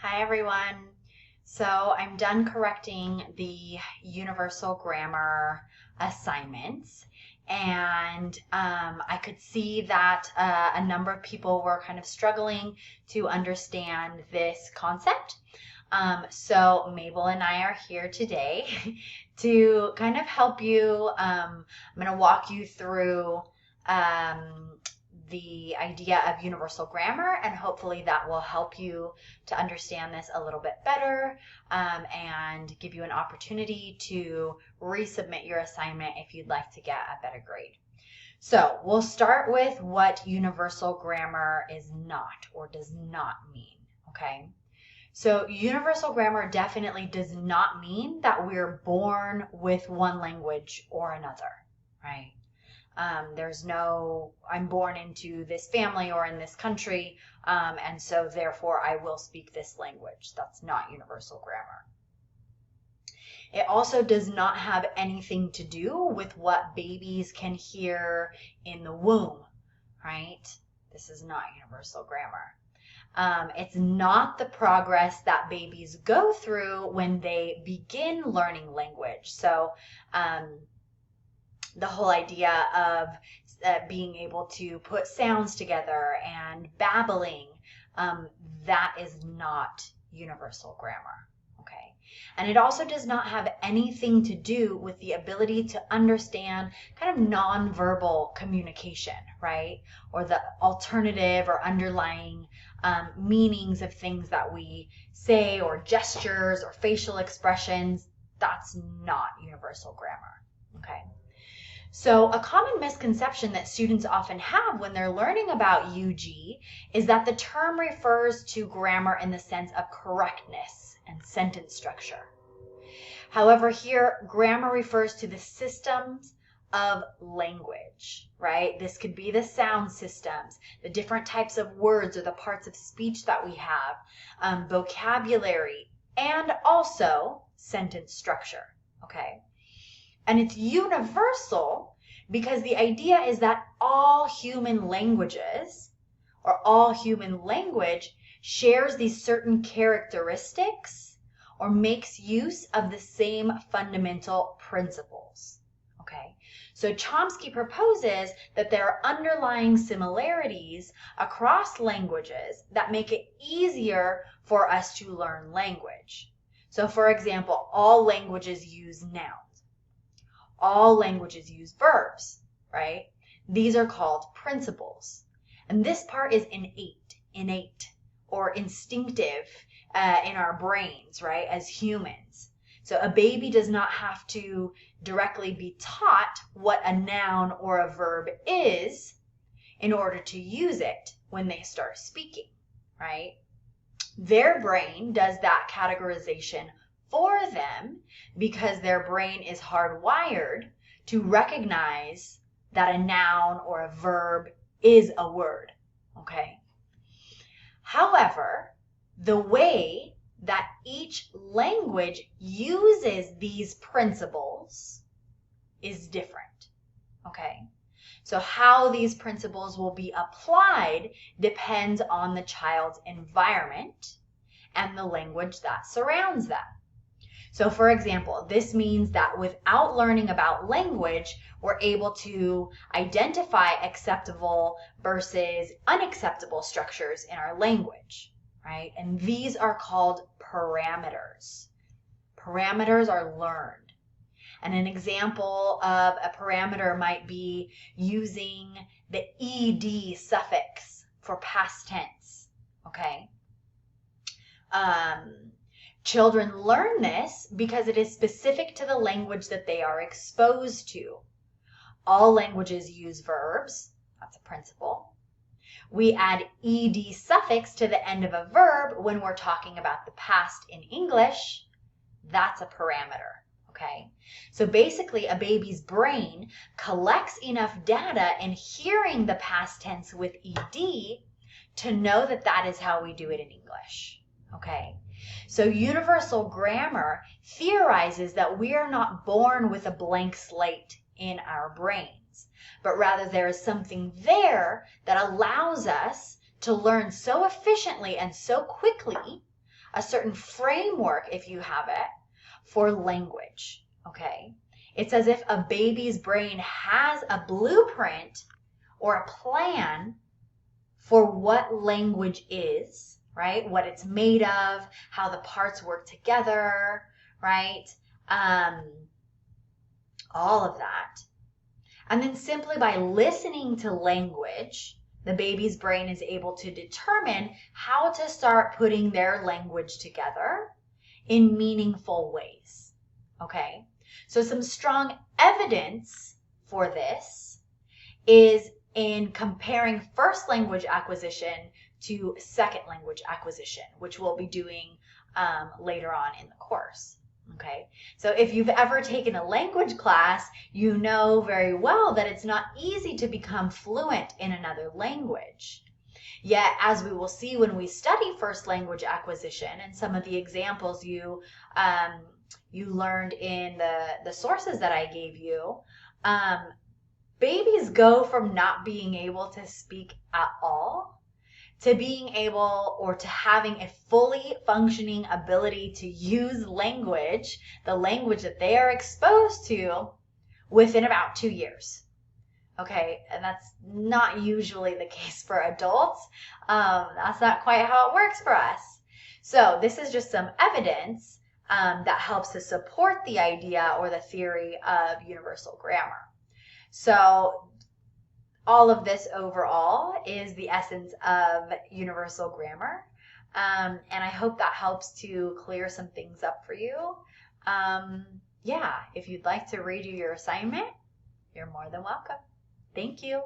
Hi everyone. So I'm done correcting the universal grammar assignments, and I could see that a number of people were kind of struggling to understand this concept. So Mabel and I are here today to kind of help you. I'm going to walk you through the idea of universal grammar, and hopefully that will help you to understand this a little bit better, and give you an opportunity to resubmit your assignment if you'd like to get a better grade. So we'll start with what universal grammar is not or does not mean, okay? So universal grammar definitely does not mean that we're born with one language or another, right? There's no, I'm born into this family or in this country, and so therefore I will speak this language. That's not universal grammar. It also does not have anything to do with what babies can hear in the womb, right? This is not universal grammar. It's not the progress that babies go through when they begin learning language. So, the whole idea of being able to put sounds together and babbling, that is not universal grammar, okay? And it also does not have anything to do with the ability to understand kind of nonverbal communication, right? Or the alternative or underlying meanings of things that we say, or gestures or facial expressions. That's not universal grammar, okay? So a common misconception that students often have when they're learning about UG is that the term refers to grammar in the sense of correctness and sentence structure. However, here grammar refers to the systems of language, right? This could be the sound systems, the different types of words or the parts of speech that we have, vocabulary, and also sentence structure, okay? And it's universal because the idea is that all human languages, or all human language, shares these certain characteristics or makes use of the same fundamental principles. Okay, so Chomsky proposes that there are underlying similarities across languages that make it easier for us to learn language. So for example, all languages use nouns. All languages use verbs, right? These are called principles. And this part is innate, or instinctive in our brains, right, as humans. So a baby does not have to directly be taught what a noun or a verb is in order to use it when they start speaking, right? Their brain does that categorization for them because their brain is hardwired to recognize that a noun or a verb is a word, okay? However, the way that each language uses these principles is different, okay? So how these principles will be applied depends on the child's environment and the language that surrounds them. So for example, this means that without learning about language, we're able to identify acceptable versus unacceptable structures in our language, right? And these are called parameters. Parameters are learned. And an example of a parameter might be using the ed suffix for past tense, okay? Children learn this because it is specific to the language that they are exposed to. All languages use verbs. That's a principle. We add ed suffix to the end of a verb when we're talking about the past in English. That's a parameter, okay? So basically, a baby's brain collects enough data in hearing the past tense with ed to know that that is how we do it in English, okay? So universal grammar theorizes that we are not born with a blank slate in our brains, but rather there is something there that allows us to learn so efficiently and so quickly a certain framework, if you have it, for language, okay? It's as if a baby's brain has a blueprint or a plan for what language is, right? What it's made of, how the parts work together, right? All of that. And then simply by listening to language, the baby's brain is able to determine how to start putting their language together in meaningful ways. Okay? So some strong evidence for this is in comparing first language acquisition to second language acquisition, which we'll be doing later on in the course. Okay, so if you've ever taken a language class, you know very well that it's not easy to become fluent in another language. Yet, as we will see when we study first language acquisition and some of the examples you learned in the sources that I gave you, babies go from not being able to speak at all to being able or to having a fully functioning ability to use language, the language that they are exposed to, within about 2 years. Okay, and that's not usually the case for adults. That's not quite how it works for us. So this is just some evidence that helps to support the idea or the theory of universal grammar. So all of this overall is the essence of universal grammar. And I hope that helps to clear some things up for you. Yeah, if you'd like to redo your assignment, you're more than welcome. Thank you.